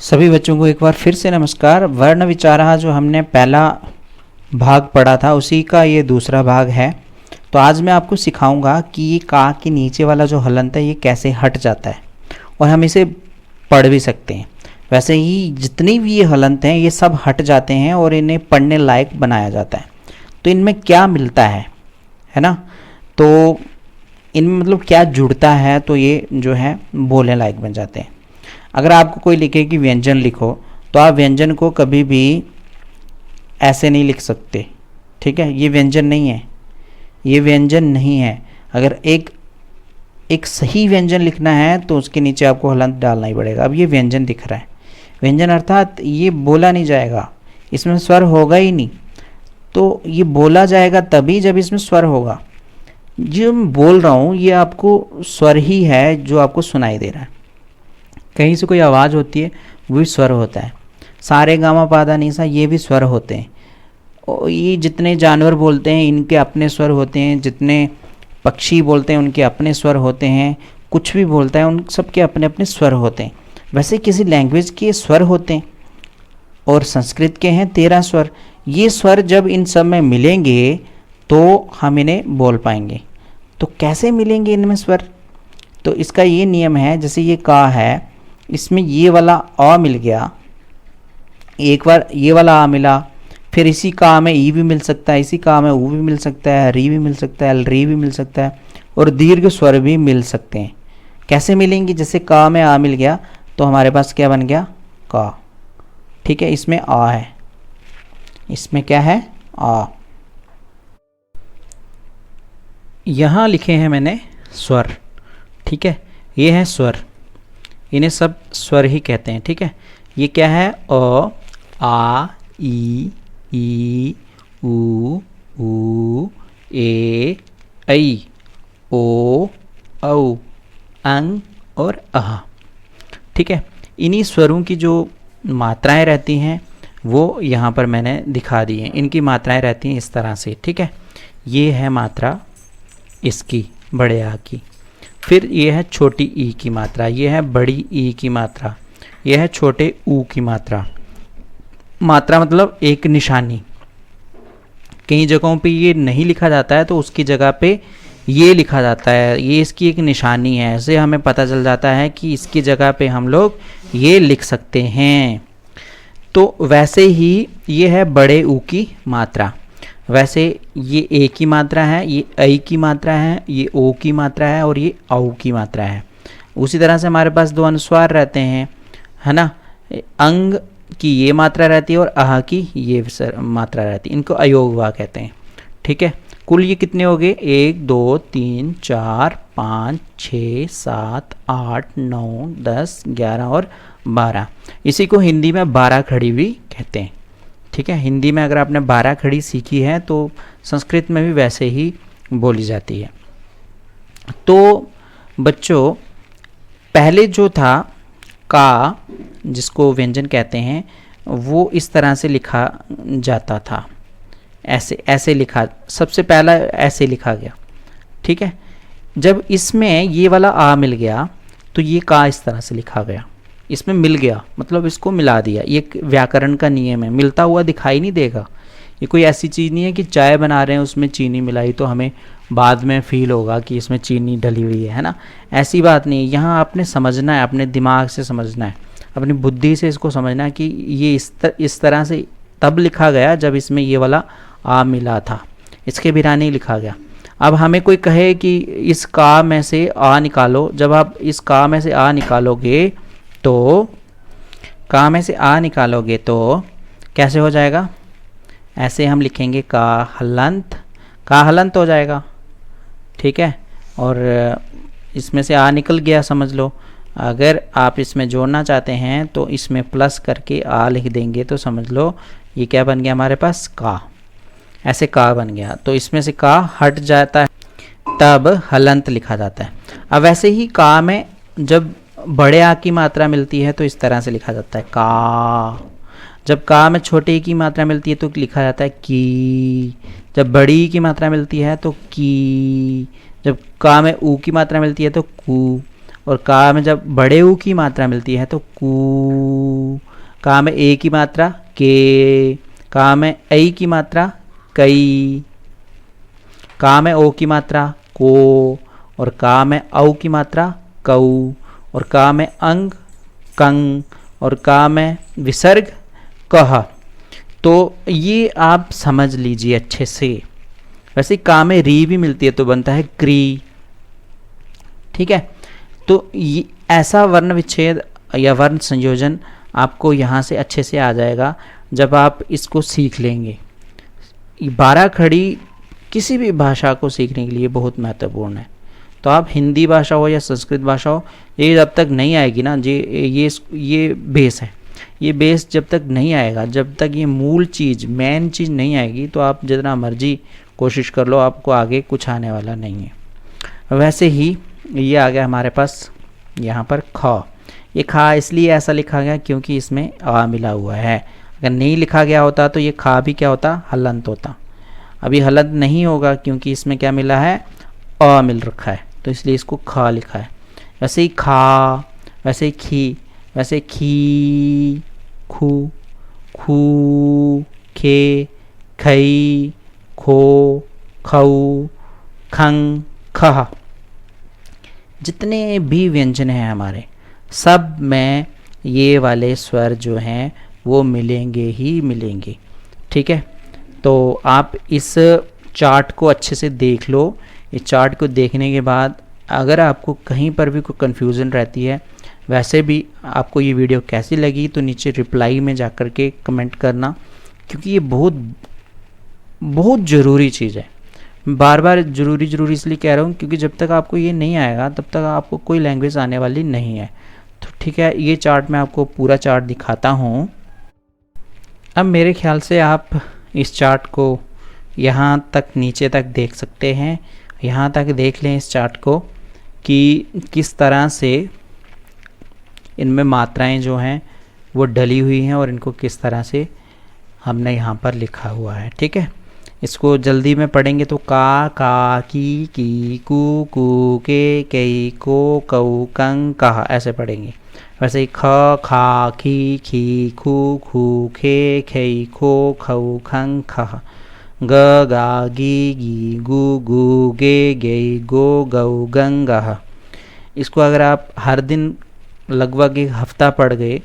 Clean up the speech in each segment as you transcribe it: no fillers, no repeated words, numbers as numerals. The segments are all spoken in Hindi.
सभी बच्चों को एक बार फिर से नमस्कार। वर्ण विचारः जो हमने पहला भाग पढ़ा था उसी का ये दूसरा भाग है। तो आज मैं आपको सिखाऊंगा कि ये का के नीचे वाला जो हलंत है ये कैसे हट जाता है और हम इसे पढ़ भी सकते हैं। वैसे ही जितनी भी ये हलंत हैं ये सब हट जाते हैं और इन्हें पढ़ने लायक बनाया जाता है। तो इनमें क्या मिलता है ना, तो इनमें मतलब क्या जुड़ता है तो ये जो है बोलने लायक बन जाते हैं। अगर आपको कोई लिखे कि व्यंजन लिखो तो आप व्यंजन को कभी भी ऐसे नहीं लिख सकते, ठीक है। ये व्यंजन नहीं है, ये व्यंजन नहीं है। अगर एक सही व्यंजन लिखना है तो उसके नीचे आपको हलंत डालना ही पड़ेगा। अब ये व्यंजन दिख रहा है, व्यंजन अर्थात ये बोला नहीं जाएगा, इसमें स्वर होगा ही नहीं। तो ये बोला जाएगा तभी जब इसमें स्वर होगा। जो मैं बोल रहा हूँ ये आपको स्वर ही है जो आपको सुनाई दे रहा है। कहीं से कोई आवाज़ होती है वो भी स्वर होता है। सारे गामा पादा निसा ये भी स्वर होते हैं। और ये जितने जानवर बोलते हैं इनके अपने स्वर होते हैं, जितने पक्षी बोलते हैं उनके अपने स्वर होते हैं, कुछ भी बोलता है उन सब के अपने अपने स्वर होते हैं। वैसे किसी लैंग्वेज के स्वर होते हैं और संस्कृत के हैं 13 स्वर। ये स्वर जब इन सब में मिलेंगे तो हम इन्हें बोल पाएंगे। तो कैसे मिलेंगे इनमें स्वर? तो इसका ये नियम है, जैसे ये का है, इसमें ये वाला अ मिल गया, एक बार ये वाला आ मिला, फिर इसी का में ई भी मिल सकता है, इसी का में ऊ भी मिल सकता है, री भी मिल सकता है, री भी मिल सकता है और दीर्घ स्वर भी मिल सकते हैं। कैसे मिलेंगे? जैसे का में आ मिल गया तो हमारे पास क्या बन गया? का, ठीक है। इसमें आ है, इसमें क्या है? आ। यहाँ लिखे हैं मैंने स्वर, ठीक है। ये है स्वर, इन्हें सब स्वर ही कहते हैं, ठीक है। ये क्या है? अ, आ, ई, ऊ, ए, ऐ, ओ, औ, अंग और अह, ठीक है। इन्हीं स्वरों की जो मात्राएं रहती हैं वो यहाँ पर मैंने दिखा दी हैं। इनकी मात्राएं रहती हैं इस तरह से, ठीक है। ये है मात्रा इसकी, बड़े आ की। फिर ये है छोटी ई की मात्रा, ये है बड़ी ई की मात्रा, ये है छोटे ऊ की मात्रा। मात्रा मतलब एक निशानी। कई जगहों पे ये नहीं लिखा जाता है तो उसकी जगह पे ये लिखा जाता है, ये इसकी एक निशानी है। ऐसे हमें पता चल जाता है कि इसकी जगह पे हम लोग ये लिख सकते हैं। तो वैसे ही ये है बड़े ऊ की मात्रा। वैसे ये ए की मात्रा है, ये ऐ की मात्रा है, ये ओ की मात्रा है और ये औ की मात्रा है। उसी तरह से हमारे पास दो अनुस्वार रहते हैं, है ना। अंग की ये मात्रा रहती है और आह की ये मात्रा रहती है। इनको अयोगवा कहते हैं, ठीक है। कुल ये कितने हो गए? 1 2 3 4 5 6 7 8 9 10 11 और 12। इसी को हिंदी में 12 खड़ी भी कहते हैं, ठीक है। हिंदी में अगर आपने 12 खड़ी सीखी है तो संस्कृत में भी वैसे ही बोली जाती है। तो बच्चों पहले जो था का, जिसको व्यंजन कहते हैं, वो इस तरह से लिखा जाता था, ऐसे ऐसे लिखा, सबसे पहला ऐसे लिखा गया, ठीक है। जब इसमें ये वाला आ मिल गया तो ये का इस तरह से लिखा गया। इसमें मिल गया मतलब इसको मिला दिया। ये एक व्याकरण का नियम है, मिलता हुआ दिखाई नहीं देगा। ये कोई ऐसी चीज़ नहीं है कि चाय बना रहे हैं उसमें चीनी मिलाई तो हमें बाद में फील होगा कि इसमें चीनी डली हुई है ना। ऐसी बात नहीं है। यहाँ आपने समझना है, अपने दिमाग से समझना है, अपनी बुद्धि से इसको समझना है कि ये इस तरह से तब लिखा गया जब इसमें ये वाला आ मिला था, इसके बिना नहीं लिखा गया। अब हमें कोई कहे कि इस का में से आ निकालो, जब आप इस का में से आ निकालोगे तो का में से आ निकालोगे तो कैसे हो जाएगा? ऐसे हम लिखेंगे का हलंत हो जाएगा, ठीक है। और इसमें से आ निकल गया समझ लो। अगर आप इसमें जोड़ना चाहते हैं तो इसमें प्लस करके आ लिख देंगे तो समझ लो ये क्या बन गया हमारे पास? का। ऐसे का बन गया तो इसमें से का हट जाता है तब हलंत लिखा जाता है। अब वैसे ही का में जब बड़े आ की मात्रा मिलती है तो इस तरह से लिखा जाता है का। जब का में छोटे की मात्रा मिलती है तो लिखा जाता है की। जब बड़ी की मात्रा मिलती है तो की। जब का में ऊ की मात्रा मिलती है तो कू। और का में जब बड़े ऊ की मात्रा मिलती है तो कू, का में ए की मात्रा के, का में ऐ की मात्रा कई, का में ओ की मात्रा को, और का में औ की मात्रा कऊ, और का में अंग कंग, और का में विसर्ग कह। तो ये आप समझ लीजिए अच्छे से। वैसे का में री भी मिलती है तो बनता है क्री, ठीक है। तो ये ऐसा वर्ण विच्छेद या वर्ण संयोजन आपको यहाँ से अच्छे से आ जाएगा जब आप इसको सीख लेंगे। 12 खड़ी किसी भी भाषा को सीखने के लिए बहुत महत्वपूर्ण है। तो आप हिंदी भाषा हो या संस्कृत भाषा हो, ये जब तक नहीं आएगी ना, ये बेस है। ये बेस जब तक नहीं आएगा, जब तक ये मूल चीज़ मेन चीज़ नहीं आएगी, तो आप जितना मर्जी कोशिश कर लो, आपको आगे कुछ आने वाला नहीं है। वैसे ही ये आ गया हमारे पास यहाँ पर ख। ये खा इसलिए ऐसा लिखा गया क्योंकि इसमें आ मिला हुआ है। अगर नहीं लिखा गया होता तो ये खा भी क्या होता, हलंत होता। अभी हलंत नहीं होगा क्योंकि इसमें क्या मिला है, अ मिल रखा है, तो इसलिए इसको ख लिखा है। वैसे ही खा, वैसे ही खी, वैसे खी, खू, खू, खे, खई, खो, खऊ, खंग, खह। जितने भी व्यंजन हैं हमारे, सब में ये वाले स्वर जो हैं वो मिलेंगे ही मिलेंगे, ठीक है। तो आप इस चार्ट को अच्छे से देख लो। इस चार्ट को देखने के बाद अगर आपको कहीं पर भी कोई कन्फ्यूज़न रहती है, वैसे भी आपको ये वीडियो कैसी लगी तो नीचे रिप्लाई में जा कर के कमेंट करना, क्योंकि ये बहुत ज़रूरी चीज़ है। बार बार ज़रूरी इसलिए कह रहा हूँ क्योंकि जब तक आपको ये नहीं आएगा तब तक आपको कोई लैंग्वेज आने वाली नहीं है। तो ठीक है, ये चार्ट मैं आपको पूरा चार्ट दिखाता हूँ। अब मेरे ख्याल से आप इस चार्ट को यहाँ तक नीचे तक देख सकते हैं। यहाँ तक देख लें इस चार्ट को कि किस तरह से इनमें मात्राएं जो हैं वो डली हुई हैं और इनको किस तरह से हमने यहाँ पर लिखा हुआ है, ठीक है। इसको जल्दी में पढ़ेंगे तो का की कू के कई को कऊ कंग कहा, ऐसे पढ़ेंगे। वैसे ही ख खा खी खू खे खई खो खऊ खंग खह, ग गा गी गू गे गो गऊ गंग गह। इसको अगर आप हर दिन लगभग 1 हफ्ता पढ़ गए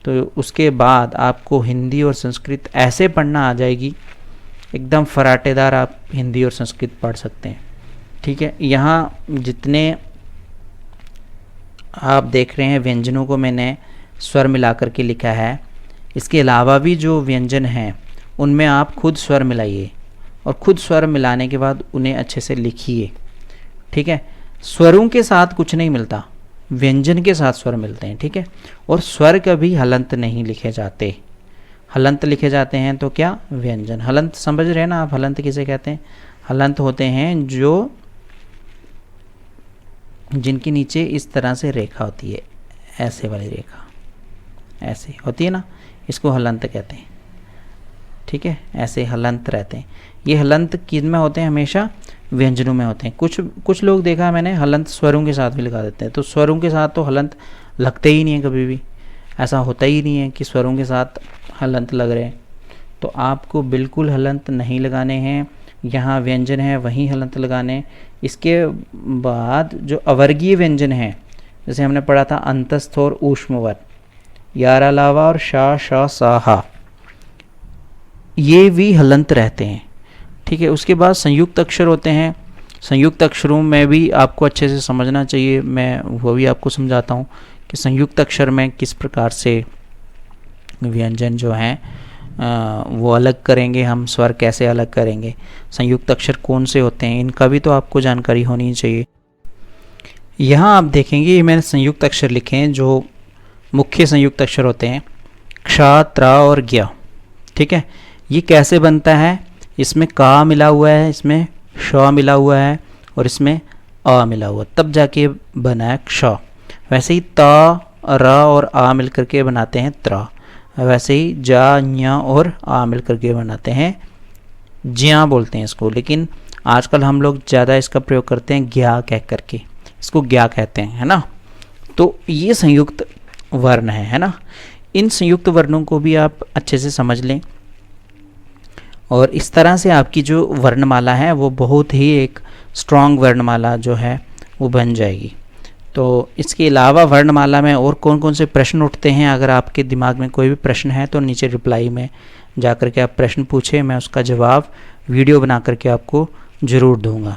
तो उसके बाद आपको हिंदी और संस्कृत ऐसे पढ़ना आ जाएगी, एकदम फराटेदार आप हिंदी और संस्कृत पढ़ सकते हैं, ठीक है। यहाँ जितने आप देख रहे हैं व्यंजनों को मैंने स्वर मिला कर के लिखा है। इसके अलावा भी जो व्यंजन हैं उनमें आप खुद स्वर मिलाइए और खुद स्वर मिलाने के बाद उन्हें अच्छे से लिखिए, ठीक है। स्वरों के साथ कुछ नहीं मिलता, व्यंजन के साथ स्वर मिलते हैं, ठीक है। और स्वर कभी हलंत नहीं लिखे जाते। हलंत लिखे जाते हैं तो क्या, व्यंजन। हलंत समझ रहे हैं ना आप, हलंत किसे कहते हैं? हलंत होते हैं जो जिनके नीचे इस तरह से रेखा होती है, ऐसे वाली रेखा ऐसे होती है ना, इसको हलंत कहते हैं, ठीक है। ऐसे हलंत रहते हैं। ये हलंत किन में होते हैं? हमेशा व्यंजनों में होते हैं। कुछ लोग देखा मैंने हलंत स्वरों के साथ भी लगा देते हैं, तो स्वरों के साथ तो हलंत लगते ही नहीं है, कभी भी ऐसा होता ही नहीं है कि स्वरों के साथ हलंत लग रहे हैं। तो आपको बिल्कुल हलंत नहीं लगाने हैं, यहाँ व्यंजन है वहीं हलंत लगाने। इसके बाद जो अवर्गीय व्यंजन हैं, जैसे हमने पढ़ा था अंतस्थ और ऊष्मवर, यार अलावा और शा श सा हा, ये भी हलंत रहते हैं, ठीक है। उसके बाद संयुक्त अक्षर होते हैं। संयुक्त अक्षरों में भी आपको अच्छे से समझना चाहिए, मैं वो भी आपको समझाता हूँ कि संयुक्त अक्षर में किस प्रकार से व्यंजन जो हैं वो अलग करेंगे, हम स्वर कैसे अलग करेंगे, संयुक्त अक्षर कौन से होते हैं, इनका भी तो आपको जानकारी होनी चाहिए। यहाँ आप देखेंगे ये मैंने संयुक्त अक्षर लिखे हैं, जो मुख्य संयुक्त अक्षर होते हैं, क्ष त्र और ज्ञ, ठीक है। ये कैसे बनता है? इसमें का मिला हुआ है, इसमें श मिला हुआ है और इसमें अ मिला हुआ, तब जाके बना है क्ष। वैसे ही त र और आ मिल करके बनाते हैं त्र। वैसे ही जा ञ और आ मिल करके बनाते हैं ज्या बोलते हैं इसको, लेकिन आजकल हम लोग ज़्यादा इसका प्रयोग करते हैं ज्ञा कह करके, इसको ज्ञा कहते हैं, है ना। तो ये संयुक्त वर्ण है ना। इन संयुक्त वर्णों को भी आप अच्छे से समझ लें और इस तरह से आपकी जो वर्णमाला है वो बहुत ही एक स्ट्रॉन्ग वर्णमाला जो है वो बन जाएगी। तो इसके अलावा वर्णमाला में और कौन कौन से प्रश्न उठते हैं, अगर आपके दिमाग में कोई भी प्रश्न है तो नीचे रिप्लाई में जा कर के आप प्रश्न पूछें, मैं उसका जवाब वीडियो बना करके आपको ज़रूर दूंगा।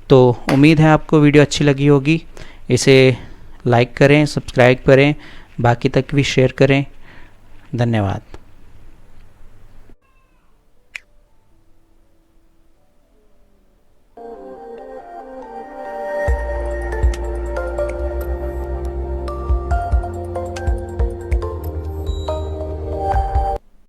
तो उम्मीद है आपको वीडियो अच्छी लगी होगी। इसे लाइक करें, सब्सक्राइब करें, बाकी तक भी शेयर करें। धन्यवाद।